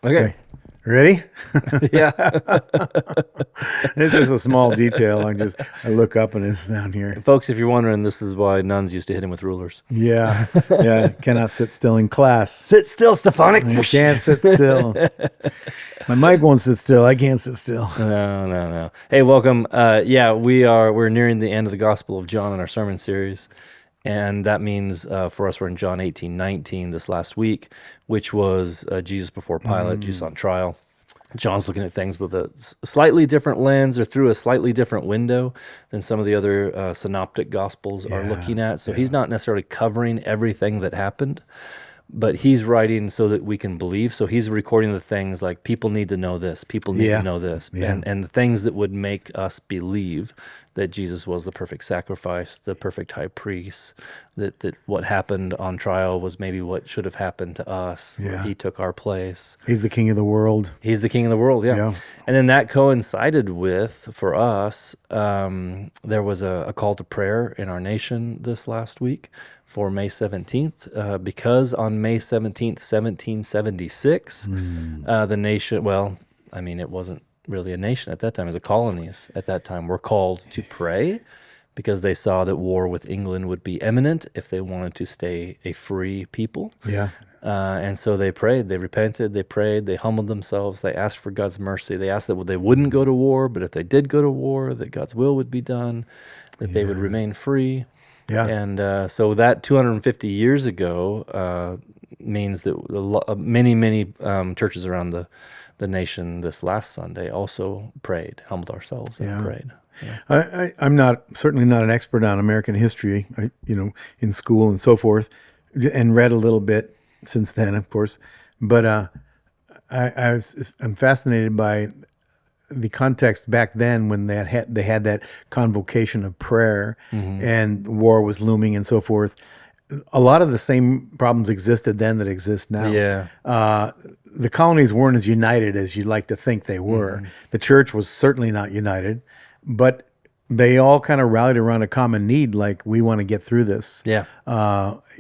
Okay. Ready? Yeah. It's just a small detail. I look up and it's down here. Folks, if you're wondering, this is why nuns used to hit him with rulers. Yeah. Yeah. Cannot sit still in class. Sit still, Stefanik. You can't sit still. My mic won't sit still. I can't sit still. No. Hey, welcome. We're nearing the end of the Gospel of John in our sermon series. And that means for us, we're in John 18:19 this last week, which was Jesus before Pilate, Jesus on trial. John's looking at things with a slightly different lens or through a slightly different window than some of the other synoptic Gospels are looking at. So he's not necessarily covering everything that happened, but he's writing so that we can believe. So he's recording the things like people need to know this, people need to know this, and the things that would make us believe that Jesus was the perfect sacrifice, the perfect high priest, that what happened on trial was maybe what should have happened to us. Yeah. He took our place. He's the king of the world. He's the king of the world, yeah. And then that coincided with, for us, there was a call to prayer in our nation this last week for May 17th, because on May 17th, 1776, the nation, it wasn't really a nation at that time, it was the colonies at that time, were called to pray because they saw that war with England would be imminent if they wanted to stay a free people. Yeah. And so they prayed, they repented, they prayed, they humbled themselves, they asked for God's mercy, they asked that they wouldn't go to war, but if they did go to war, that God's will would be done, that they would remain free. Yeah. And so that 250 years ago means that many churches around the nation this last Sunday also prayed, humbled ourselves and prayed. Yeah. I'm certainly not an expert on American history, in school and so forth, and read a little bit since then, of course. But I'm fascinated by the context back then when they had that convocation of prayer and war was looming and so forth. A lot of the same problems existed then that exist now. Yeah. The colonies weren't as united as you'd like to think they were. The church was certainly not united, but they all kind of rallied around a common need, like we want to get through this. Yeah.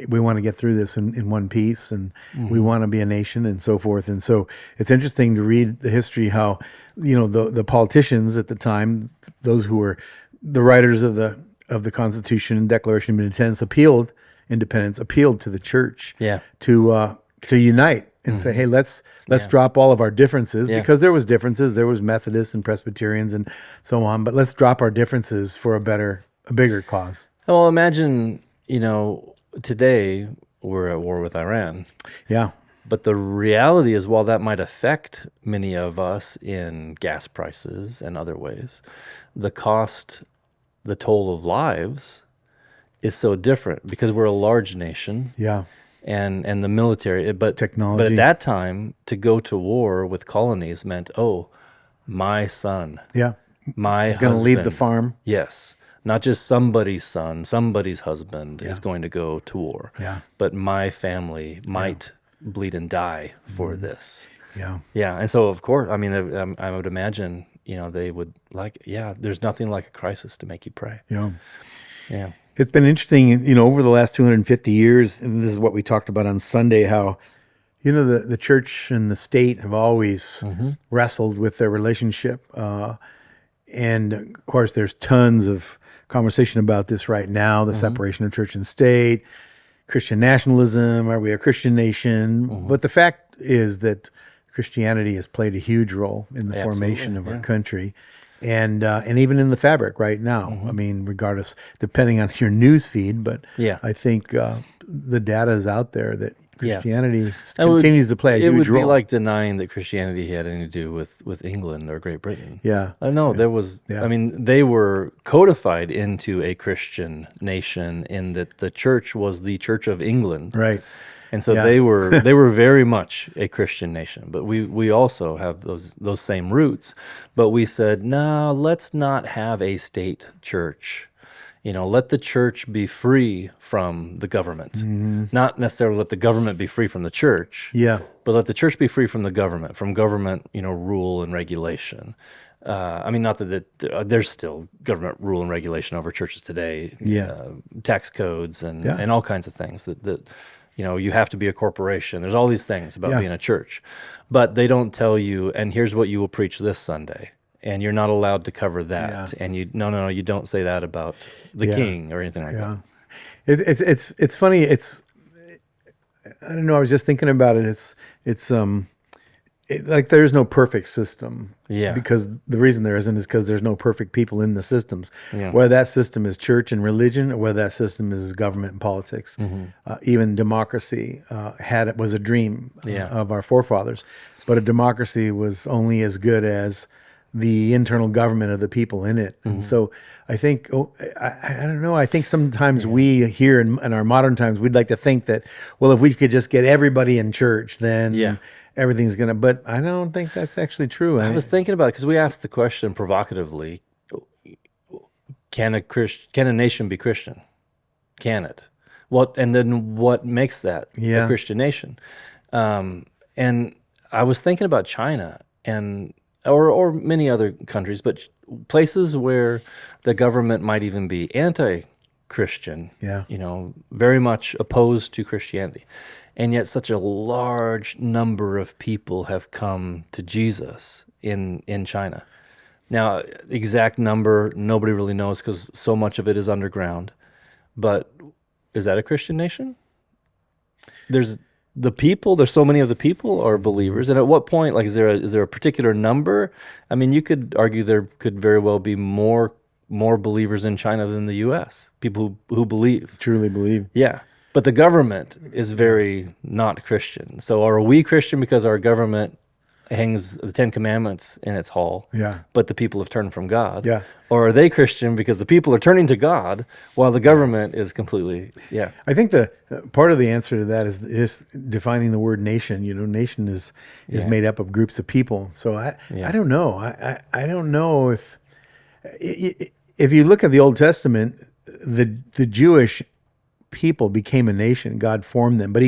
We want to get through this in one piece, and we want to be a nation and so forth. And so it's interesting to read the history, how, the politicians at the time, those who were the writers of the Constitution and Declaration of Independence appealed to the church to unite and say, hey, let's drop all of our differences, because there was differences. There was Methodists and Presbyterians and so on, but let's drop our differences for a bigger cause. Well, imagine, today we're at war with Iran. Yeah. But the reality is, while that might affect many of us in gas prices and other ways, the toll of lives is so different because we're a large nation. Yeah. And the military, technology. But at that time, to go to war with colonies meant, my son, my He's going to leave the farm. Yes, not just somebody's son, somebody's husband is going to go to war. Yeah, but my family might bleed and die for this. Yeah, and so of course, I would imagine, they would there's nothing like a crisis to make you pray. Yeah. It's been interesting, over the last 250 years, and this is what we talked about on Sunday, how, the church and the state have always wrestled with their relationship. And, of course, there's tons of conversation about this right now, the separation of church and state, Christian nationalism, are we a Christian nation? But the fact is that Christianity has played a huge role in the formation of our country. And even in the fabric right now. Regardless, depending on your news feed, but I think the data is out there that Christianity continues to play a huge role. It would be like denying that Christianity had anything to do with England or Great Britain. Yeah. No, there was, they were codified into a Christian nation in that the church was the Church of England. Right. And so they were very much a Christian nation, but we also have those same roots. But we said, no, let's not have a state church. Let the church be free from the government. Not necessarily let the government be free from the church. Yeah. But let the church be free from the government, rule and regulation. Not that there's still government rule and regulation over churches today. Tax codes and all kinds of things that you have to be a corporation. There's all these things about Yeah. being a church, but they don't tell you, and here's what you will preach this Sunday, and you're not allowed to cover that. Yeah. And no, you don't say that about the Yeah. king or anything like Yeah. that. It's funny. I don't know. I was just thinking about it. Like there's no perfect system. Yeah. Because the reason there isn't is because there's no perfect people in the systems. Yeah. Whether that system is church and religion, or whether that system is government and politics, even democracy was a dream Yeah. of our forefathers. But a democracy was only as good as the internal government of the people in it. And so I think, I don't know, I think sometimes we here in our modern times, we'd like to think that, well, if we could just get everybody in church, then everything's going to, but I don't think that's actually true. I was thinking about it because we asked the question provocatively, can a nation be Christian? Can it? And then what makes that a Christian nation? And I was thinking about China or many other countries, but places where the government might even be anti-Christian, very much opposed to Christianity. And yet such a large number of people have come to Jesus in China. Now, exact number, nobody really knows because so much of it is underground. But is that a Christian nation? There's so many of the people are believers. And at what point, like, is there a particular number? I mean, you could argue there could very well be more believers in China than the U.S., people who believe. Truly believe. Yeah. But the government is very not Christian. So are we Christian because our government hangs the Ten Commandments in its hall, but the people have turned from God? Yeah. Or are they Christian because the people are turning to God while the government is completely, I think the part of the answer to that is just defining the word nation. Nation is made up of groups of people. So I don't know. I don't know if you look at the Old Testament, the Jewish people became a nation. God formed them, but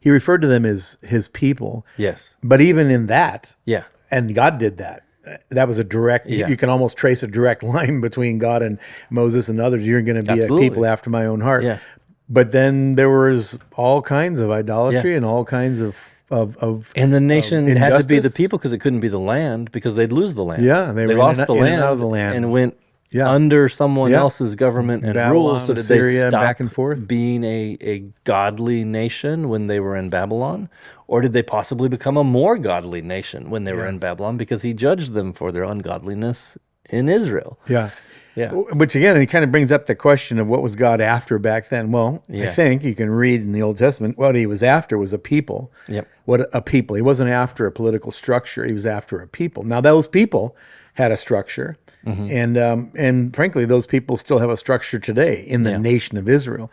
he referred to them as his people. Yes. But even in that, Yeah. and God did that. That was a direct, you can almost trace a direct line between God and Moses and others. You're going to be Absolutely. a people after my own heart. Yeah. But then there was all kinds of idolatry and all kinds of And the nation had to be the injustice. people because it couldn't be the land because they'd lose the land. Yeah, they were lost in the and land out of the land. and went Yeah. under someone Yeah. else's government and Babylon, rule. So did Assyria, they and stop back and forth? being a godly nation when they were in Babylon? Or did they possibly become a more godly nation when they were in Babylon because he judged them for their ungodliness in Israel? Yeah. Yeah. Which again, it kind of brings up the question of what was God after back then. Well, I think you can read in the Old Testament, what he was after was a people. Yep. What a people. He wasn't after a political structure. He was after a people. Now, those people had a structure. And frankly, those people still have a structure today in the nation of Israel.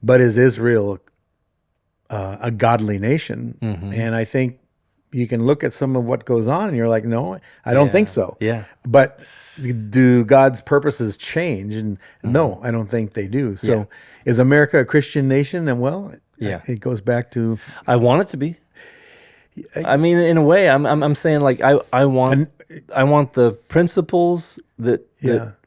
But is Israel a godly nation? And I think you can look at some of what goes on and you're like, no, I don't think so. Yeah. But do God's purposes change? And no, I don't think they do. So is America a Christian nation? And well, it goes back to... I want it to be. I mean, in a way, I'm saying like I want the principles that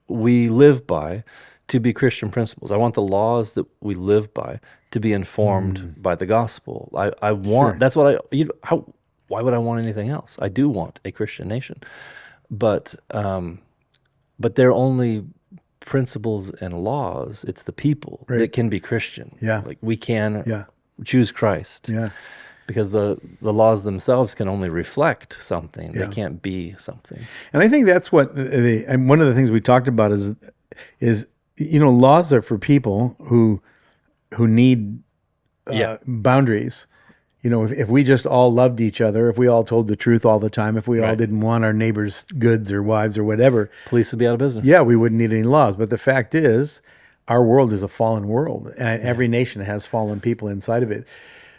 we live by to be Christian principles. I want the laws that we live by to be informed by the gospel. I want that's what why would I want anything else? I do want a Christian nation, but they're only principles and laws. It's the people that can be Christian. Yeah. Like we can choose Christ. Yeah. Because the laws themselves can only reflect something. They can't be something. And I think that's what and one of the things we talked about is laws are for people who need boundaries. If we just all loved each other, if we all told the truth all the time, if we all didn't want our neighbors' goods or wives or whatever, Police would be out of business. yeah, we wouldn't need any laws. But the fact is, our world is a fallen world, and every nation has fallen people inside of it.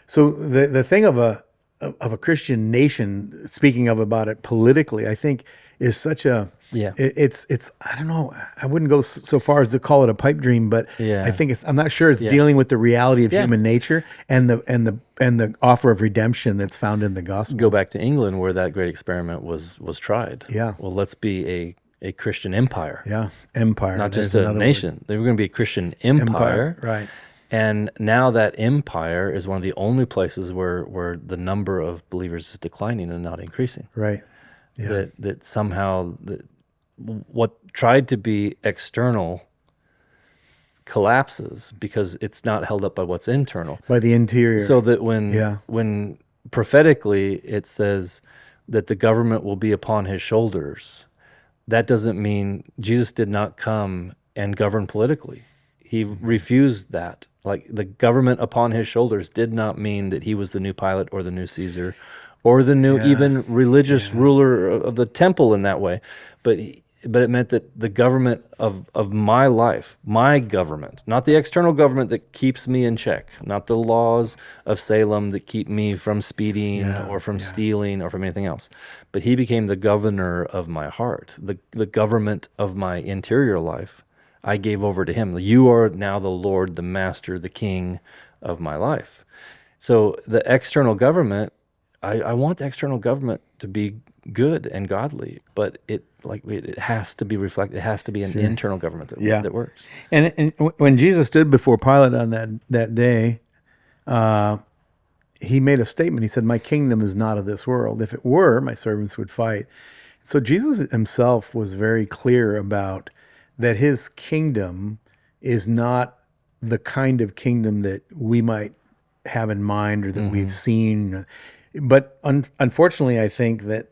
So the thing of a Christian nation, speaking about it politically, I think is such a it's I don't know, I wouldn't go so far as to call it a pipe dream, but I think I'm not sure it's dealing with the reality of human nature and the offer of redemption that's found in the gospel. Go back to England where that great experiment was tried. Yeah. Well, let's be a Christian empire. Yeah, empire, Not just a nation. They were going to be a Christian empire. Right. And now that empire is one of the only places where the number of believers is declining and not increasing. Right. Yeah. That somehow what tried to be external collapses because it's not held up by what's internal. By the interior. So that Yeah. when prophetically it says that the government will be upon his shoulders, that doesn't mean Jesus did not come and govern politically. He refused that. Like the government upon his shoulders did not mean that he was the new Pilate or the new Caesar or the new even religious ruler of the temple in that way. But it meant that the government of my life, my government, not the external government that keeps me in check, not the laws of Salem that keep me from speeding or from stealing or from anything else, but he became the governor of my heart, the government of my interior life. I gave over to him. You are now the Lord, the Master, the King of my life. So the external government, I want the external government to be good and godly, but it has to be reflected. It has to be an internal government that works. And when Jesus stood before Pilate on that day, he made a statement. He said, "My kingdom is not of this world. If it were, my servants would fight." So Jesus himself was very clear about that his kingdom is not the kind of kingdom that we might have in mind or that we've seen. But unfortunately, I think that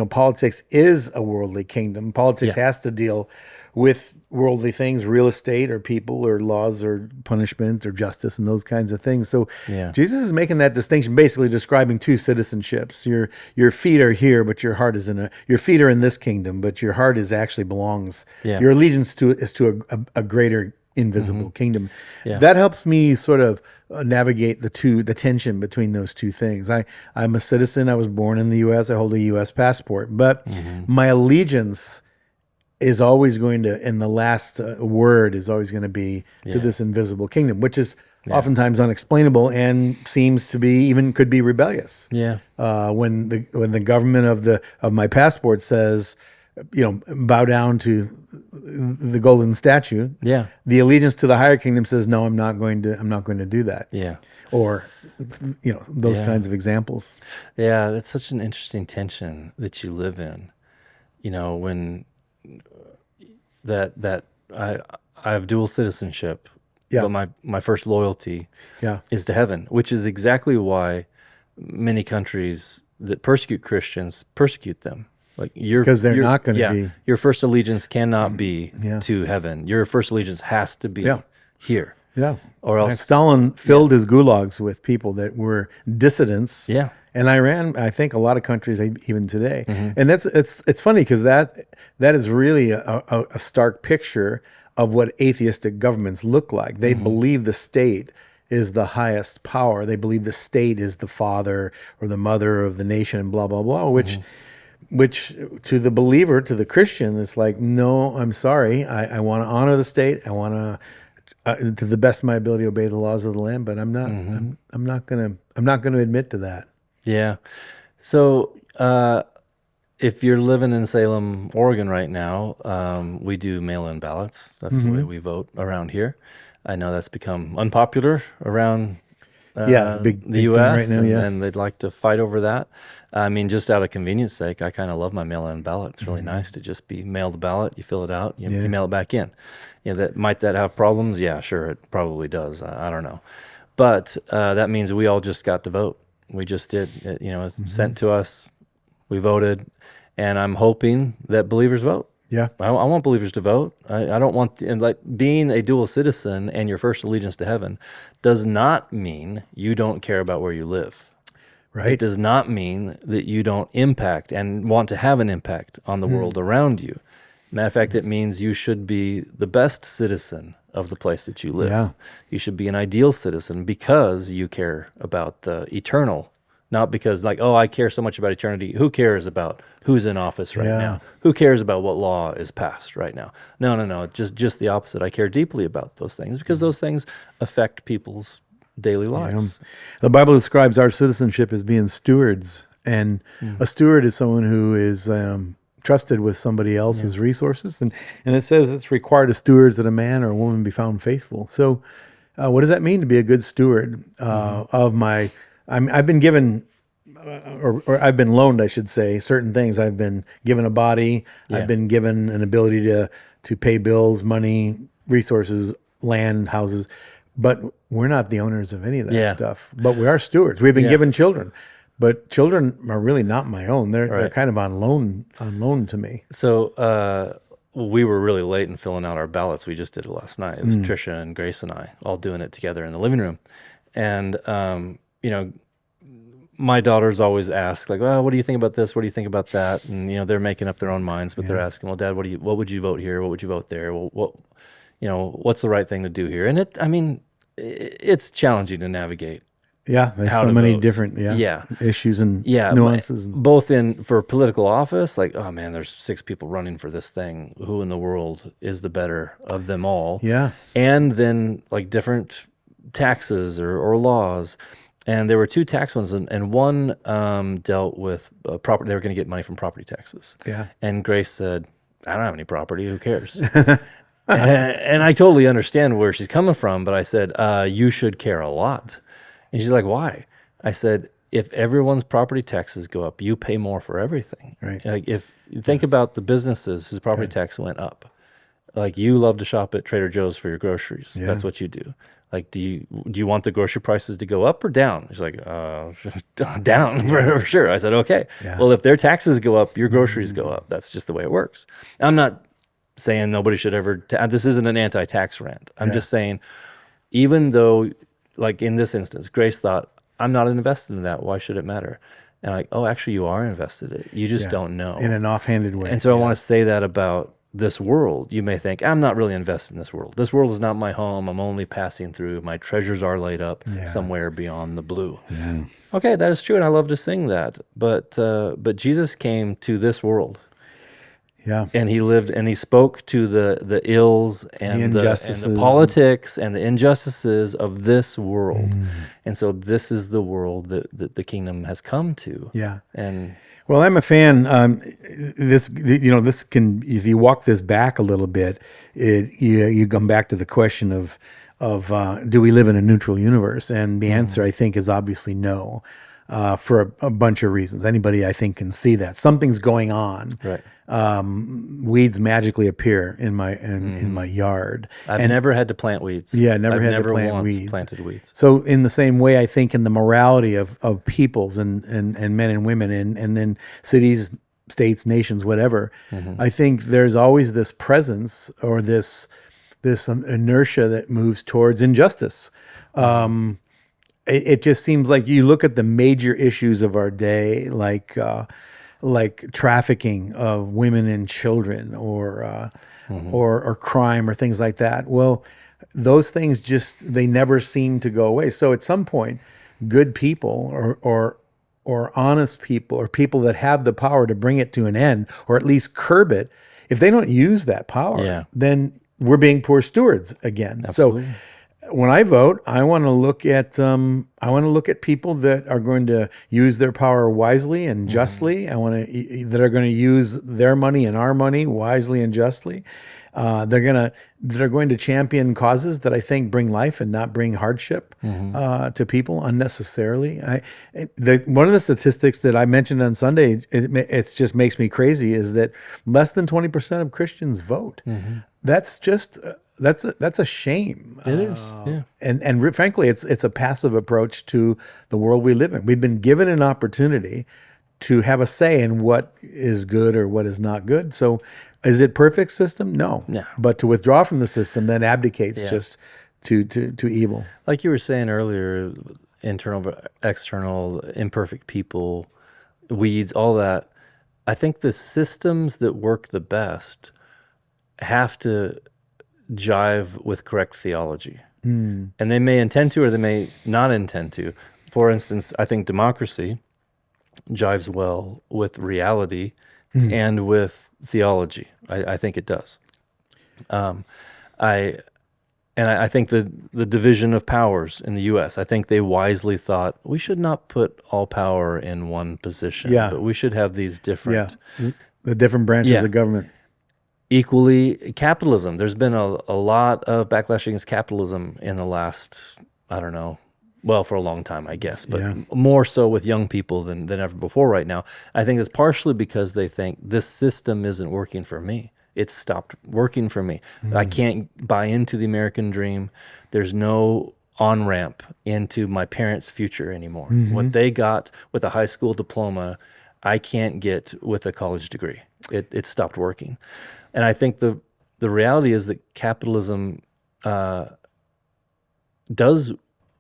politics is a worldly kingdom. Politics has to deal with worldly things, real estate or people or laws or punishment or justice and those kinds of things. So Jesus is making that distinction, basically describing two citizenships. Your feet are here, but your heart is your feet are in this kingdom, but your heart is actually belongs. Your allegiance is to a greater invisible kingdom. That helps me sort of navigate the tension between those two things. I'm a citizen. I was born in the U.S. I hold a U.S. passport, but my allegiance is always going to, and the last word is always going to be to this invisible kingdom, which is oftentimes unexplainable and seems to be could be rebellious. When the government of my passport says, bow down to the golden statue. The allegiance to the higher kingdom says, no, I'm not going to do that. Or, those kinds of examples. Yeah, that's such an interesting tension that you live in. When that I have dual citizenship, but my first loyalty is to heaven, which is exactly why many countries that persecute Christians persecute them. Because they're not going to be. Your first allegiance cannot be to heaven. Your first allegiance has to be here. Or else Stalin filled his gulags with people that were dissidents. And Iran, I think a lot of countries even today. And it's funny because that is really a stark picture of what atheistic governments look like. They believe the state is the highest power. They believe the state is the father or the mother of the nation and blah, blah, blah, which to the believer, to the Christian, is like, no, I'm sorry. I want to honor the state. I want to, to the best of my ability, obey the laws of the land. But I'm not. I'm not going to admit to that. Yeah. So if you're living in Salem, Oregon right now, we do mail-in ballots. That's the way we vote around here. I know that's become unpopular around it's a big the U.S. thing right now, and they'd like to fight over that. I mean, just out of convenience sake, I kind of love my mail-in ballot. It's really nice to just be mailed the ballot, you fill it out, you mail it back in. Might that have problems? Yeah, sure, it probably does. I don't know. But that means we all just got to vote. We just did. It's sent to us. We voted. And I'm hoping that believers vote. I want believers to vote. I don't want, being a dual citizen and your first allegiance to heaven does not mean you don't care about where you live. It does not mean that you don't impact and want to have an impact on the world around you. Matter of fact, it means you should be the best citizen of the place that you live. You should be an ideal citizen because you care about the eternal, not because I care so much about eternity. Who cares about who's in office right now? Who cares about what law is passed right now? No. Just the opposite. I care deeply about those things because those things affect people's daily lives. The Bible describes our citizenship as being stewards, and a steward is someone who is trusted with somebody else's resources, and it says it's required of stewards that a man or a woman be found faithful. So what does that mean to be a good steward of my? I've been given, or I've been loaned, I should say, certain things. I've been given a body. Yeah. I've been given an ability to pay bills, money, resources, land, houses. But we're not the owners of any of that Yeah. stuff. But we are stewards. We've been Yeah. given children, but children are really not my own. They're Right. kind of on loan to me. So we were really late in filling out our ballots. We just did it last night. It was Trisha and Grace and I all doing it together in the living room. And, you know, my daughters always ask, like, well, what do you think about this? What do you think about that? And, you know, they're making up their own minds, but they're asking, well, Dad, what would you vote here? What would you vote there? Well, what's the right thing to do here? And it's challenging to navigate. Yeah, there's How so to many vote. different issues and nuances. Both for political office, like, oh man, there's 6 people running for this thing. Who in the world is the better of them all? Yeah. And then like different taxes or laws. And there were 2 tax ones, and one dealt with property. They were going to get money from property taxes. Yeah. And Grace said, I don't have any property. Who cares? And I totally understand where she's coming from, but I said, you should care a lot. And she's like, why? I said, if everyone's property taxes go up, you pay more for everything. Right. Like if you think about the businesses whose property tax went up, like you love to shop at Trader Joe's for your groceries. Yeah. That's what you do. Like, do you want the grocery prices to go up or down? She's like, down for sure. I said, okay. Yeah. Well, if their taxes go up, your groceries go up. That's just the way it works. I'm not saying nobody should ever, this isn't an anti-tax rant. I'm just saying, even though, like in this instance, Grace thought, I'm not invested in that. Why should it matter? And like, oh, actually you are invested in it. You just don't know. In an offhanded way. And so I want to say that about this world. You may think, I'm not really invested in this world. This world is not my home. I'm only passing through. My treasures are laid up somewhere beyond the blue. Yeah. Okay, that is true, and I love to sing that. But Jesus came to this world. Yeah. And he lived and he spoke to the ills and the injustices. politics and the injustices of this world. And so this is the world that the kingdom has come to. Yeah. And Well, I'm a fan. This can, if you walk this back a little bit, you come back to the question of do we live in a neutral universe? And the answer, I think, is obviously no, for a bunch of reasons. Anybody, I think, can see that something's going on. right. Weeds magically appear in my yard. I've never had to plant weeds. Yeah, never I've had to never plant once weeds. planted weeds. So in the same way, I think in the morality of peoples and men and women and then cities, states, nations, whatever, I think there's always this presence or this inertia that moves towards injustice. It just seems like you look at the major issues of our day, like trafficking of women and children or crime or things like that. Well, those things they never seem to go away. So at some point, good people or honest people or people that have the power to bring it to an end or at least curb it, if they don't use that power, then we're being poor stewards again. Absolutely. So when I vote, I want to look at people that are going to use their power wisely and justly. That are going to use their money and our money wisely and justly. That are going to champion causes that I think bring life and not bring hardship to people unnecessarily. One of the statistics that I mentioned on Sunday, it just makes me crazy, is that less than 20% of Christians vote. That's just that's a shame. It is, yeah. And frankly, it's a passive approach to the world we live in. We've been given an opportunity to have a say in what is good or what is not good. So, is it perfect system? No. But to withdraw from the system then abdicates just to evil. Like you were saying earlier, internal, external, imperfect people, weeds, all that. I think the systems that work the best have to jive with correct theology. And they may intend to or they may not intend to. For instance, I think democracy jives well with reality and with theology. I think it does. I think the division of powers in the U.S., I think they wisely thought we should not put all power in one position, but we should have these different... The different branches of government. equally capitalism. There's been a lot of backlash against capitalism in the last, I don't know, well, for a long time, I guess, but Yeah. more so with young people than ever before right now. I think it's partially because they think this system isn't working for me. It's stopped working for me. I can't buy into the American dream. There's no on-ramp into my parents' future anymore. What they got with a high school diploma, I can't get with a college degree. It stopped working. And I think the reality is that capitalism does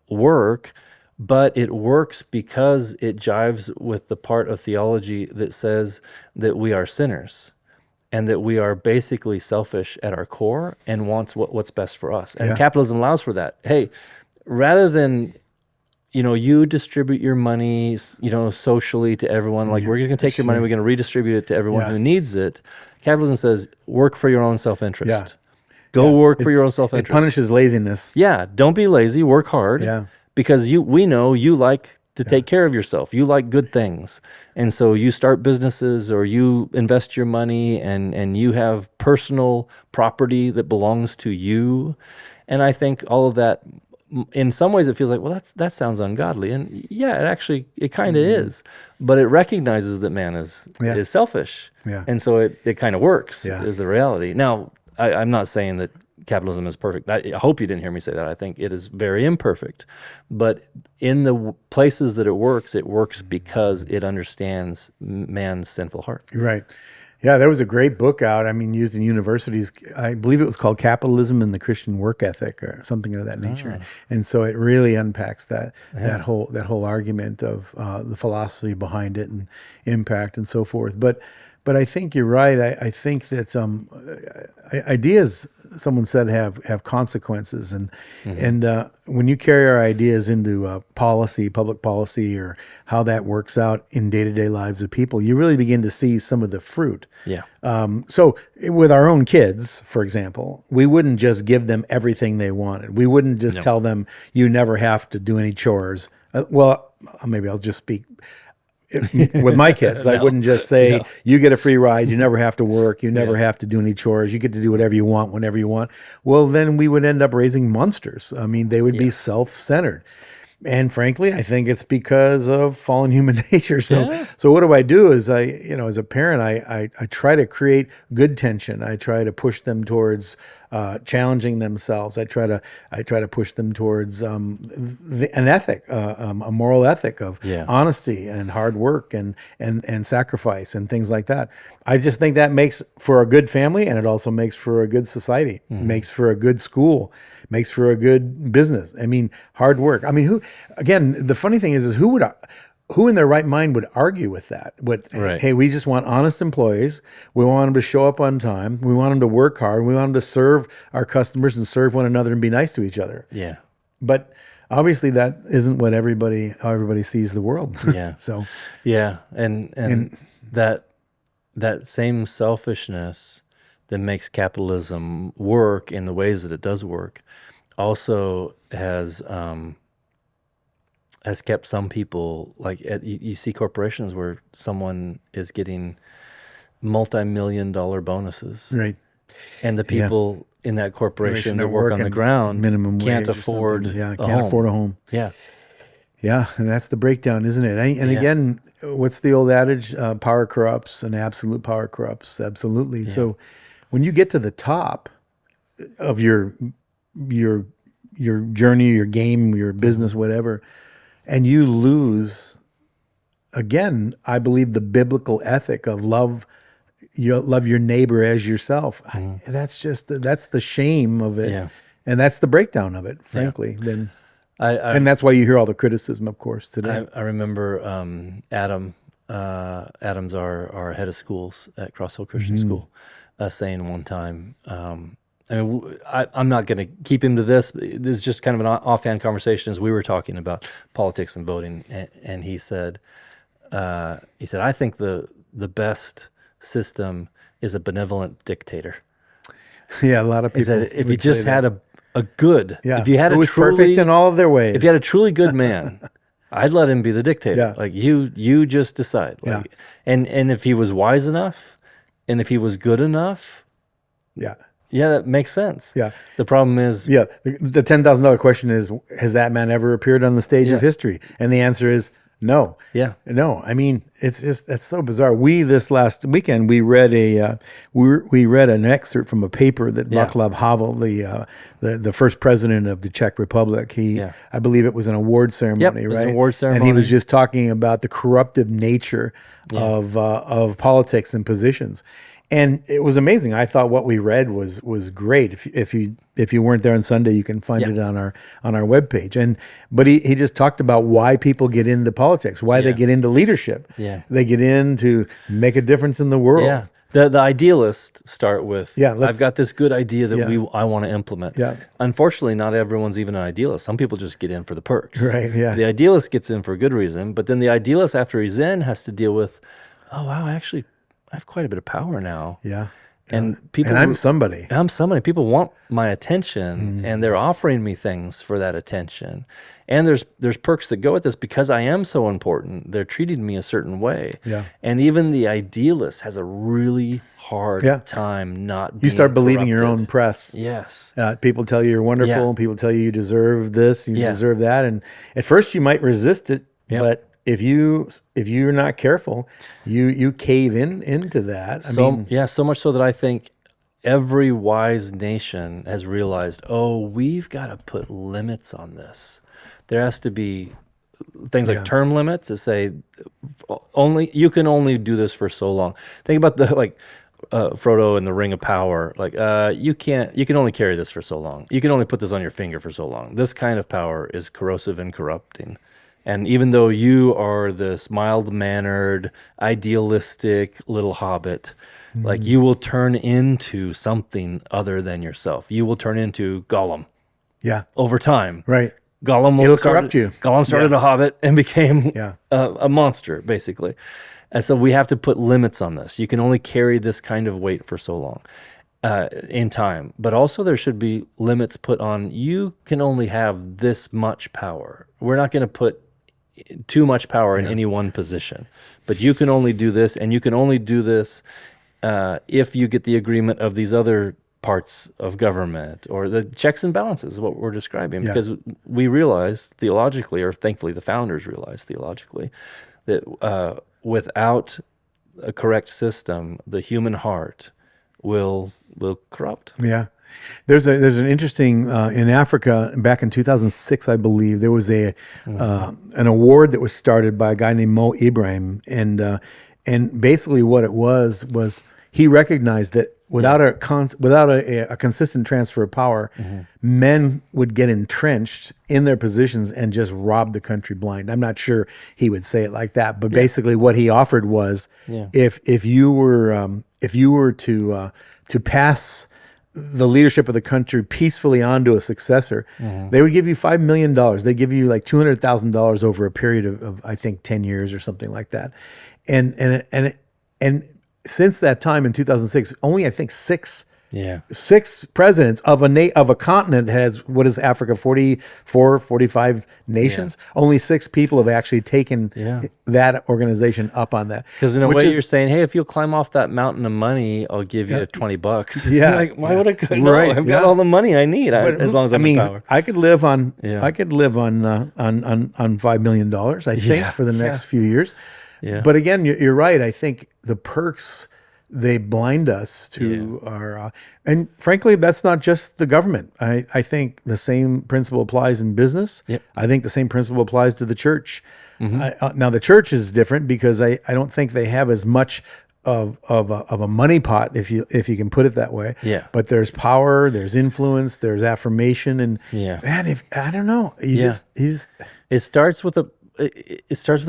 work, but it works because it jives with the part of theology that says that we are sinners and that we are basically selfish at our core and wants what's best for us. And Yeah. capitalism allows for that. Hey, rather than you distribute your money, socially to everyone. Like we're going to take your money, we're going to redistribute it to everyone Yeah. who needs it. Capitalism says work for your own self-interest. Yeah. Go work for your own It self-interest. punishes laziness. Yeah, don't be lazy. Work hard. Yeah. Because we know you like to take care of yourself. You like good things, and so you start businesses or you invest your money, and you have personal property that belongs to you. And I think all of that, in some ways, it feels like, well, that sounds ungodly, and yeah, it kind of is. But it recognizes that man is selfish, Yeah. and so it kind of works. Yeah. Is the reality. Now, I'm not saying that capitalism is perfect. I hope you didn't hear me say that. I think it is very imperfect. But in the places that it works because it understands man's sinful heart. Right. Yeah, there was a great book out, used in universities. I believe it was called Capitalism and the Christian Work Ethic or something of that nature. And so it really unpacks that whole argument of the philosophy behind it and impact and so forth. But I think you're right. I think that ideas, someone said, have consequences, and when you carry our ideas into policy, public policy, or how that works out in day-to-day lives of people, you really begin to see some of the fruit. Yeah. So with our own kids, for example, we wouldn't just give them everything they wanted. We wouldn't just tell them you never have to do any chores. Well, maybe I'll just speak. With my kids, I wouldn't just say, you get a free ride, you never have to work, you never have to do any chores, you get to do whatever you want, whenever you want. Well, then we would end up raising monsters. They would be self-centered. And frankly, I think it's because of fallen human nature. So what do I do is as a parent, I try to create good tension. I try to push them towards challenging themselves. I try to push them towards an ethic, a moral ethic of honesty and hard work and sacrifice and things like that. I just think that makes for a good family, and it also makes for a good society. It makes for a good school. Makes for a good business. Hard work. Who? Again, the funny thing is who in their right mind would argue with that? Hey, we just want honest employees. We want them to show up on time. We want them to work hard. We want them to serve our customers and serve one another and be nice to each other. Yeah. But obviously, that isn't what how everybody sees the world. Yeah. So. Yeah, and that same selfishness that makes capitalism work in the ways that it does work also has kept some people, you see corporations where someone is getting multi-million-dollar bonuses, Right, and the people in that corporation that work on the ground minimum can't wage afford can't afford a home. Yeah, and that's the breakdown, isn't it? And again, what's the old adage? Power corrupts, and absolute power corrupts. Absolutely. Yeah. So when you get to the top of your journey, your game, your business, whatever, and you lose, again, I believe the biblical ethic of love your neighbor as yourself. That's the shame of it, and that's the breakdown of it, frankly. Then. And that's why you hear all the criticism, of course, today. I remember Adam's our head of schools at Cross Hill Christian School, saying one time, I'm not going to keep him to this. This is just kind of an offhand conversation as we were talking about politics and voting, and he said, I think the best system is a benevolent dictator. Yeah, a lot of people. He said, if you just had a good, if you had who was perfect in all of their ways. If you had a truly good man, I'd let him be the dictator. Yeah. Like you just decide. And if he was wise enough, and if he was good enough, Yeah. Yeah, that makes sense. Yeah. The problem is, Yeah. The $10,000 question is, has that man ever appeared on the stage of history? And the answer is no. Yeah. No. I mean, it's just, that's so bizarre. This last weekend, we read we read an excerpt from a paper that Václav Havel, the first president of the Czech Republic, I believe it was an award ceremony, Yep, right? it was an award ceremony. And he was just talking about the corruptive nature of politics and positions. And it was amazing. I thought what we read was great. If you weren't there on Sunday, you can find it on our webpage. But he just talked about why people get into politics, why they get into leadership. Yeah. They get in to make a difference in the world. Yeah. The idealists start with, I've got this good idea that I want to implement. Yeah. Unfortunately, not everyone's even an idealist. Some people just get in for the perks. Right, yeah. The idealist gets in for a good reason, but then the idealist, after he's in, has to deal with, oh, wow, actually, I have quite a bit of power now. Yeah. And people, and I'm somebody. I'm somebody. People want my attention, and they're offering me things for that attention. And there's perks that go with this because I am so important. They're treating me a certain way. Yeah. And even the idealist has a really hard time not being You start believing your corrupted. own press. Yes. People tell you you're wonderful. Yeah. People tell you you deserve this, you deserve that. And at first you might resist it, but if you're not careful, you cave into that. So much so that I think every wise nation has realized, we've got to put limits on this. There has to be things like term limits that say you can only do this for so long. Think about Frodo and the Ring of Power. You can only carry this for so long. You can only put this on your finger for so long. This kind of power is corrosive and corrupting. And even though you are this mild-mannered, idealistic little hobbit, you will turn into something other than yourself. You will turn into Gollum. Yeah. Over time. Right. It'll corrupt you. Gollum started a hobbit and became a monster, basically. And so we have to put limits on this. You can only carry this kind of weight for so long in time. But also there should be limits put on, you can only have this much power. We're not going to put too much power in any one position. But you can only do this, and you can only do this if you get the agreement of these other parts of government, or the checks and balances is what we're describing. Because we realize theologically, or thankfully the founders realized theologically, that without a correct system, the human heart will corrupt. Yeah. There's an interesting in Africa back in 2006, I believe, there was an award that was started by a guy named Mo Ibrahim, and basically what it was he recognized that without a consistent transfer of power, men would get entrenched in their positions and just rob the country blind. I'm not sure he would say it like that, but basically what he offered was if you were to pass the leadership of the country peacefully onto a successor, they would give you $5 million. They give you like $200,000 over a period of I think 10 years or something like that. And since that time in 2006, only I think six presidents of a continent that has, what is Africa, 44, 45 nations. Only 6 people have actually taken that organization up on that. Because in a way you're saying, hey, if you'll climb off that mountain of money, I'll give you $20. Yeah. Like, why would I go? No, I've got all the money I need as long as I'm in power. I could live on $5 million, I think, for the next few years. Yeah. But again, you're right. I think the perks, they blind us to our, and frankly, that's not just the government. I think the same principle applies in business. Yep. I think the same principle applies to the church. Now the church is different because I don't think they have as much of a money pot, if you can put it that way. Yeah. But there's power, there's influence, there's affirmation, and man, I don't know, it starts with a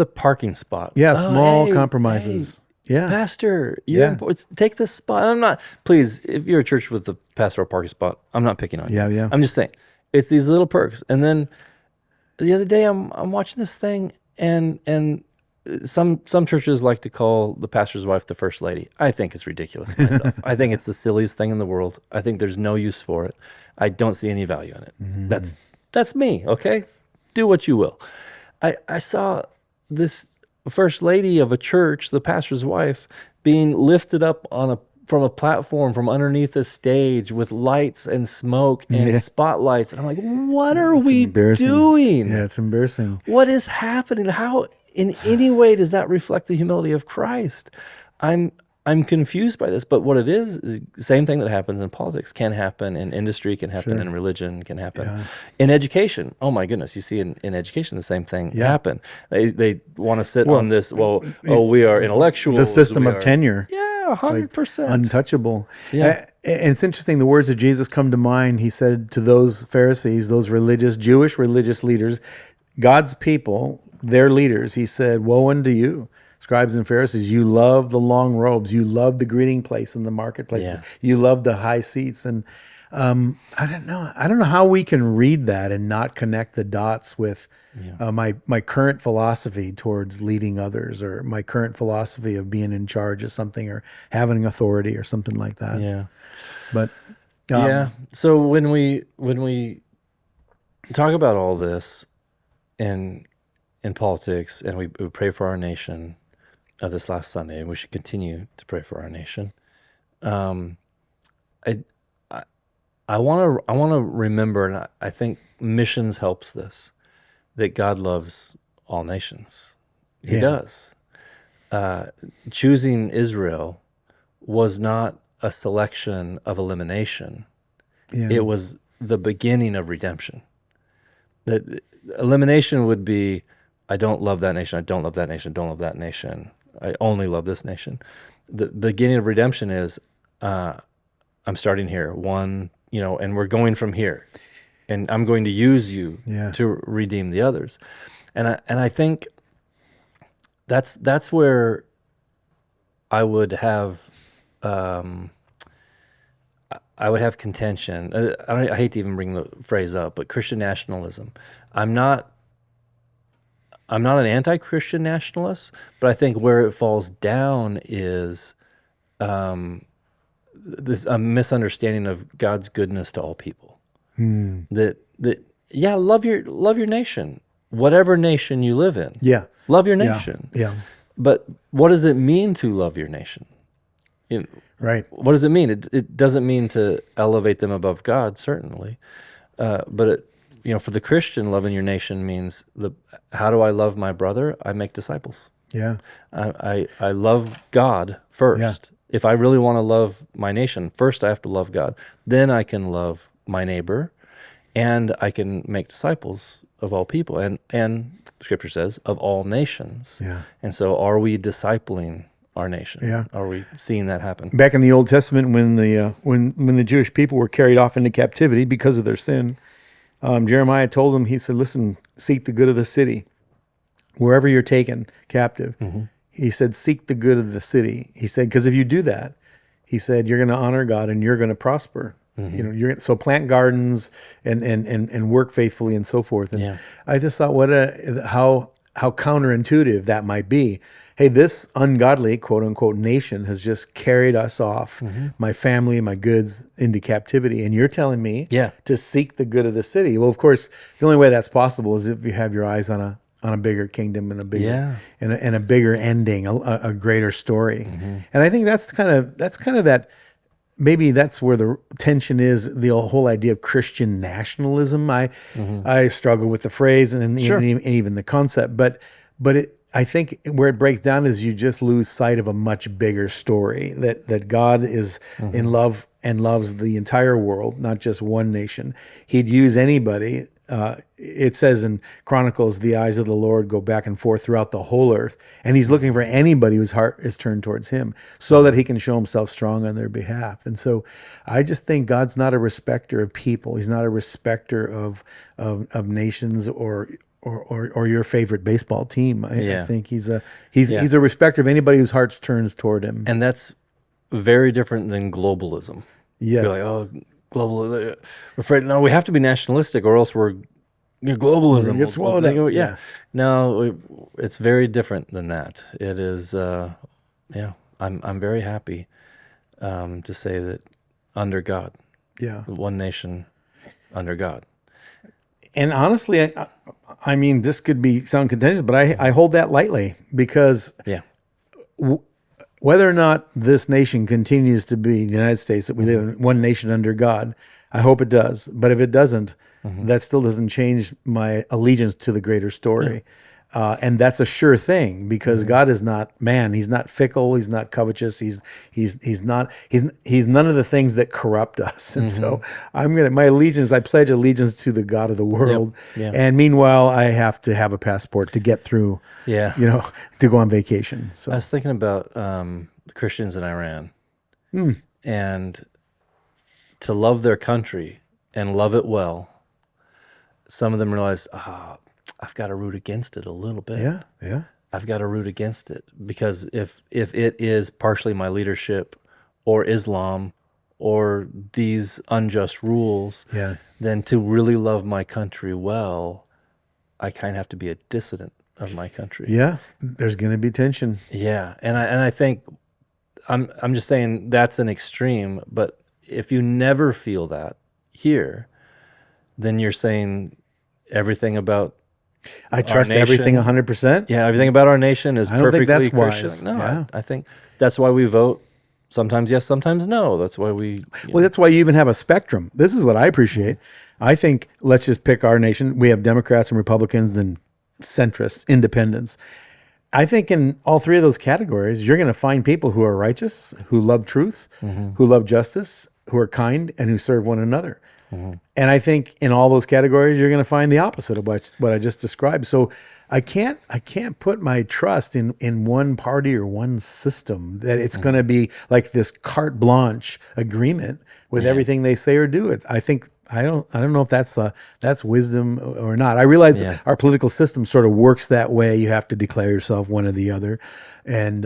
parking spot. Yeah, small compromises. Hey, pastor, take this spot. I'm not, please, if you're a church with a pastoral parking spot, I'm not picking on you. Yeah. I'm just saying, it's these little perks. And then the other day I'm watching this thing, and some churches like to call the pastor's wife the first lady. I think it's ridiculous myself. I think it's the silliest thing in the world. I think there's no use for it. I don't see any value in it. That's me, okay? Do what you will. I saw this first lady of a church, the pastor's wife, being lifted up on a from a platform from underneath a stage with lights and smoke and Yeah. spotlights. And I'm like, what are It's we embarrassing. doing? Yeah, it's embarrassing. What is happening? How, in any way, does that reflect the humility of Christ? I'm confused by this, but what it is the same thing that happens in politics can happen in industry, can happen in religion, can happen in education. Oh my goodness, you see in education the same thing happen. They want to sit on this. Well, we are intellectuals. The system we of are, tenure. yeah, It's like 100%. untouchable. Yeah. And it's interesting, the words of Jesus come to mind. He said to those Pharisees, those Jewish religious leaders, God's people, their leaders, he said, woe unto you, scribes and Pharisees, you love the long robes, you love the greeting place in the marketplaces, you love the high seats. And I don't know how we can read that and not connect the dots with my current philosophy towards leading others, or my current philosophy of being in charge of something, or having authority, or something like that. Yeah. But So when we talk about all this in politics, and we pray for our nation this last Sunday, and we should continue to pray for our nation. I want to remember, and I think missions helps this, that God loves all nations. He does. Choosing Israel was not a selection of elimination. It was the beginning of redemption. That elimination would be, I don't love that nation, I don't love that nation, I don't love that nation, I only love this nation. The beginning of redemption is, I'm starting here, and we're going from here, and I'm going to use you to redeem the others. And I think that's where I would have contention. I hate to even bring the phrase up, but Christian nationalism. I'm not an anti-Christian nationalist, but I think where it falls down is this a misunderstanding of God's goodness to all people. That love your nation, whatever nation you live in. Yeah, Love your nation. Yeah. But what does it mean to love your nation? Right. What does it mean? It doesn't mean to elevate them above God, certainly. But for the Christian, loving your nation means how do I love my brother? I make disciples. Yeah. I love God first. Yeah. If I really want to love my nation, first I have to love God. Then I can love my neighbor, and I can make disciples of all people. And Scripture says, of all nations. Yeah. And so are we discipling our nation? Yeah. Are we seeing that happen? Back in the Old Testament, when the Jewish people were carried off into captivity because of their sin, Jeremiah told them, he said, listen, seek the good of the city. Wherever you're taken captive, he said, seek the good of the city. He said, because if you do that, he said, you're going to honor God and you're going to prosper. So plant gardens and work faithfully and so forth. And I just thought, how counterintuitive that might be. Hey, this ungodly, quote unquote, nation has just carried us off, my family, my goods, into captivity. And you're telling me to seek the good of the city. Well, of course, the only way that's possible is if you have your eyes on a bigger kingdom and a bigger and a bigger ending, a greater story. And I think that's kind of that. Maybe that's where the tension is, the whole idea of Christian nationalism. I struggle with the phrase and even the concept, but I think where it breaks down is you just lose sight of a much bigger story, that God is in love and loves the entire world, not just one nation. He'd use anybody. It says in Chronicles, the eyes of the Lord go back and forth throughout the whole earth, and he's looking for anybody whose heart is turned towards him so that he can show himself strong on their behalf. And so I just think God's not a respecter of people. He's not a respecter of nations or your favorite baseball team. I think he's a respecter of anybody whose heart turns toward him. And that's very different than globalism. Yes. You're like, oh, global. We're afraid. No, we have to be nationalistic, or else we're globalism. Get swallowed up. Yeah. No, it's very different than that. It is. I'm very happy to say that under God. Yeah. One nation under God. And honestly, I mean, this could sound contentious, but I hold that lightly because whether or not this nation continues to be the United States, that we live in one nation under God, I hope it does. But if it doesn't, that still doesn't change my allegiance to the greater story. And that's a sure thing, because God is not man. He's not fickle. He's not covetous. He's none of the things that corrupt us. And so I pledge allegiance to the God of the world. Yep. And meanwhile, I have to have a passport to get through, to go on vacation. So I was thinking about the Christians in Iran and to love their country and love it well. Some of them realized, I've got to root against it a little bit. Yeah. I've got to root against it, because if it is partially my leadership or Islam or these unjust rules, then to really love my country well, I kind of have to be a dissident of my country. Yeah, there's going to be tension. Yeah, and I think I'm just saying that's an extreme, but if you never feel that here, then you're saying everything about I trust everything 100%. Yeah, everything about our nation is I don't perfectly think that's Christian. wise. No, I think that's why we vote. Sometimes yes, sometimes no. That's why we. That's why you even have a spectrum. This is what I appreciate. I think, let's just pick our nation. We have Democrats and Republicans and centrists, independents. I think in all three of those categories, you're going to find people who are righteous, who love truth, who love justice, who are kind, and who serve one another. And I think in all those categories, you're going to find the opposite of what I just described. So I can't put my trust in one party or one system, that it's going to be like this carte blanche agreement with everything they say or do. I think I don't know if that's wisdom or not. I realize our political system sort of works that way. You have to declare yourself one or the other, and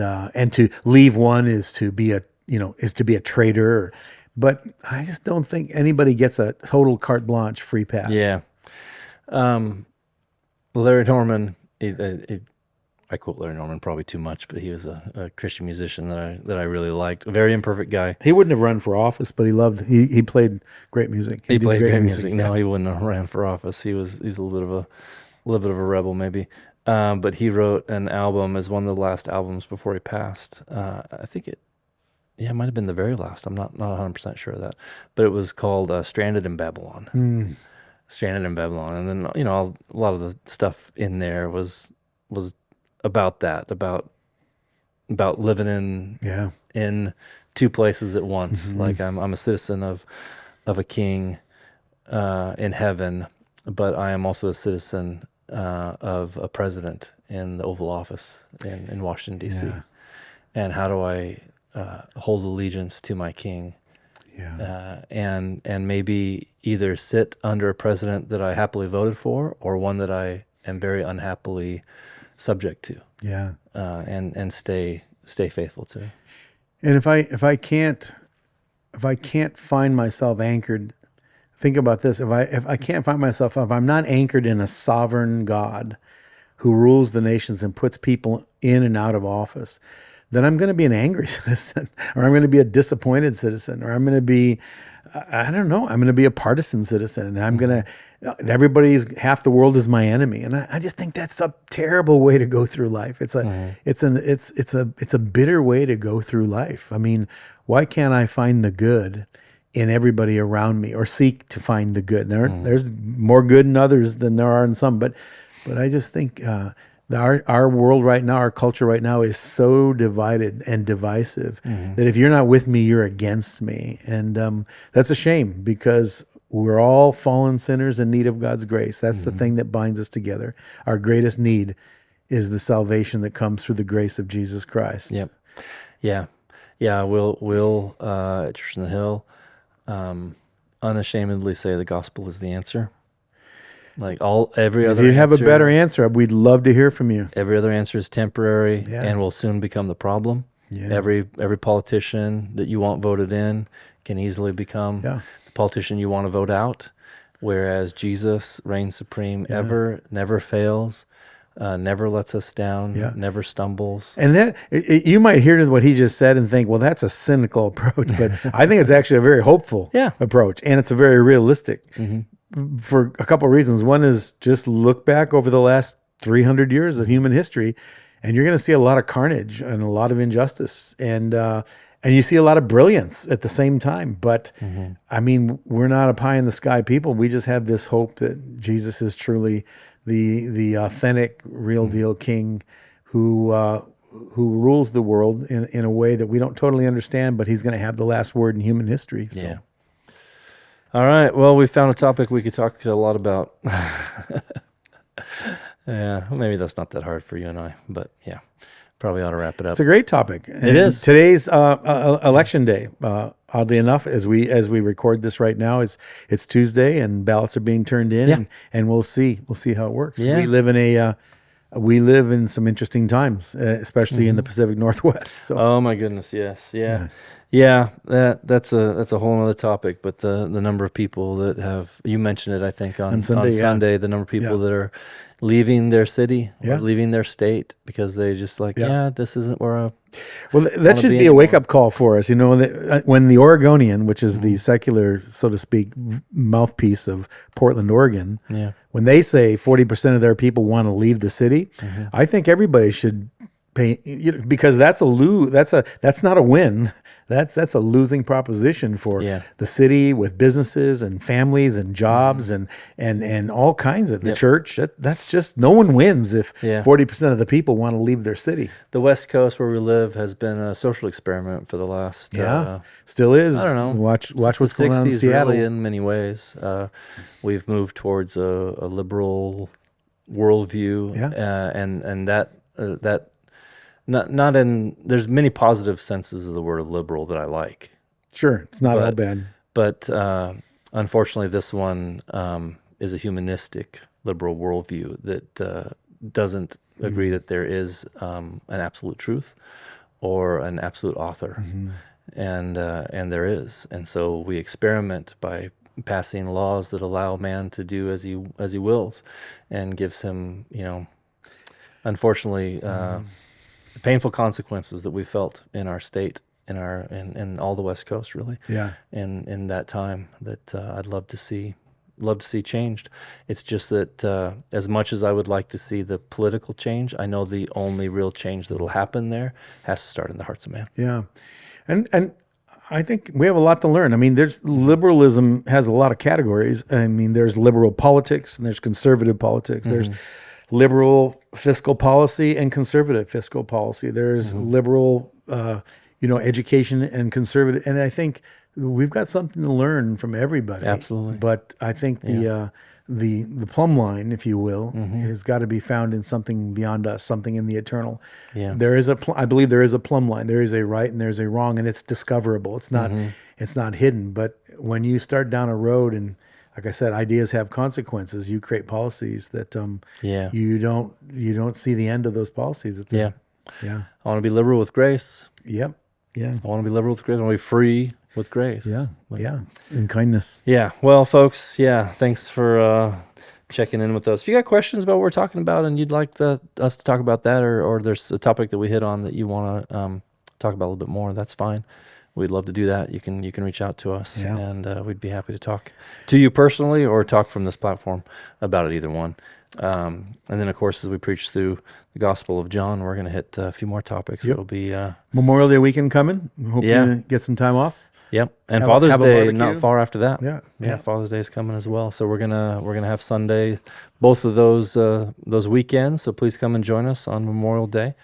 to leave one is to be a traitor. But I just don't think anybody gets a total carte blanche free pass. Yeah. Larry Norman, I quote Larry Norman probably too much, but he was a Christian musician that I really liked. A very imperfect guy. He wouldn't have run for office, but he played great music. He played great music. No, he wouldn't have ran for office. He's a little bit of a rebel maybe. But he wrote an album as one of the last albums before he passed. I think it might have been the very last. I'm not 100% sure of that. But it was called Stranded in Babylon. Stranded in Babylon. And then, a lot of the stuff in there was about that, about living in two places at once. Like I'm a citizen of a king in heaven, but I am also a citizen of a president in the Oval Office in Washington, D.C. Yeah. And how do I hold allegiance to my king, and maybe either sit under a president that I happily voted for, or one that I am very unhappily subject to, and stay faithful to. And if I can't find myself anchored, think about this: if I can't find myself, if I'm not anchored in a sovereign God who rules the nations and puts people in and out of office, then I'm going to be an angry citizen, or I'm going to be a disappointed citizen, or I'm going to be, I don't know, I'm going to be a partisan citizen, and I'm going to, half the world is my enemy. And I just think that's a terrible way to go through life. It's a bitter way to go through life. I mean, why can't I find the good in everybody around me, or seek to find the good? There's more good in others than there are in some, but I just think, our world right now, our culture right now is so divided and divisive that if you're not with me, you're against me. And that's a shame, because we're all fallen sinners in need of God's grace. That's the thing that binds us together. Our greatest need is the salvation that comes through the grace of Jesus Christ. Yep. Yeah. Yeah. We'll at Church on the Hill unashamedly say the gospel is the answer. Like every other. If you have a better answer, we'd love to hear from you. Every other answer is temporary and will soon become the problem. Yeah. Every politician that you want voted in can easily become the politician you want to vote out. Whereas Jesus reigns supreme ever, never fails, never lets us down, never stumbles. And then you might hear what he just said and think, well, that's a cynical approach. But I think it's actually a very hopeful approach, and it's a very realistic. For a couple of reasons. One is just look back over the last 300 years of human history, and you're going to see a lot of carnage and a lot of injustice, and you see a lot of brilliance at the same time. But I mean, we're not a pie in the sky people. We just have this hope that Jesus is truly the authentic, real deal King who rules the world in a way that we don't totally understand, but he's going to have the last word in human history. So. Yeah. All right. Well, we found a topic we could talk a lot about. Yeah, well, maybe that's not that hard for you and I, but yeah, probably ought to wrap it up. It's a great topic. It is. Today's election day. Oddly enough, as we record this right now, it's Tuesday and ballots are being turned in, and we'll see how it works. Yeah. We live in some interesting times, especially in the Pacific Northwest. So. Oh my goodness, yes, yeah. That's a whole other topic. But the number of people that have, you mentioned it, I think on Sunday, the number of people that are leaving their city, or leaving their state because they just like, this isn't where I. Well, that should be a wake-up call for us. You know, when the Oregonian, which is the secular, so to speak, mouthpiece of Portland, Oregon, when they say 40% of their people want to leave the city, I think everybody should pay, because that's not a win. That's a losing proposition for the city with businesses and families and jobs and all kinds of the church. That's just, no one wins if 40% of the people want to leave their city. The West Coast where we live has been a social experiment for the last still is. I don't know. Watch what's going on in Seattle. Really, in many ways, we've moved towards a liberal worldview, and that. Not in. There's many positive senses of the word liberal that I like. Sure, it's not all bad. But unfortunately, this one is a humanistic liberal worldview that doesn't agree that there is an absolute truth or an absolute author, and there is. And so we experiment by passing laws that allow man to do as he wills, and gives him, unfortunately. Painful consequences that we felt in our state, in all the West Coast, really. Yeah. In that time, that I'd love to see changed. It's just that as much as I would like to see the political change, I know the only real change that will happen there has to start in the hearts of man. Yeah, and I think we have a lot to learn. I mean, liberalism has a lot of categories. I mean, there's liberal politics and there's conservative politics. There's liberal fiscal policy and conservative fiscal policy. There's liberal, education and conservative. And I think we've got something to learn from everybody. Absolutely. But I think the plumb line, if you will, has got to be found in something beyond us, something in the eternal. Yeah. I believe there is a plumb line. There is a right and there's a wrong, and it's discoverable. It's not hidden. But when you start down a road and, like I said, ideas have consequences. You create policies that you don't see the end of those policies. I want to be liberal with grace. Yep. Yeah. I want to be liberal with grace. I want to be free with grace. Yeah. In kindness. Yeah. Well, folks, thanks for checking in with us. If you got questions about what we're talking about and you'd like us to talk about that, or there's a topic that we hit on that you want to talk about a little bit more, that's fine. We'd love to do that. You can reach out to us, and we'd be happy to talk to you personally or talk from this platform about it, either one. And then, of course, as we preach through the Gospel of John, we're going to hit a few more topics. It'll be Memorial Day weekend coming. Hope you get some time off. Yep, and Father's Day not far after that. Yeah, Father's Day is coming as well. So we're gonna have Sunday, both of those weekends. So please come and join us on Memorial Day.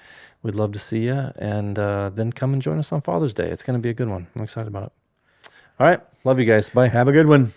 We'd love to see you, and then come and join us on Father's Day. It's going to be a good one. I'm excited about it. All right. Love you guys. Bye. Have a good one.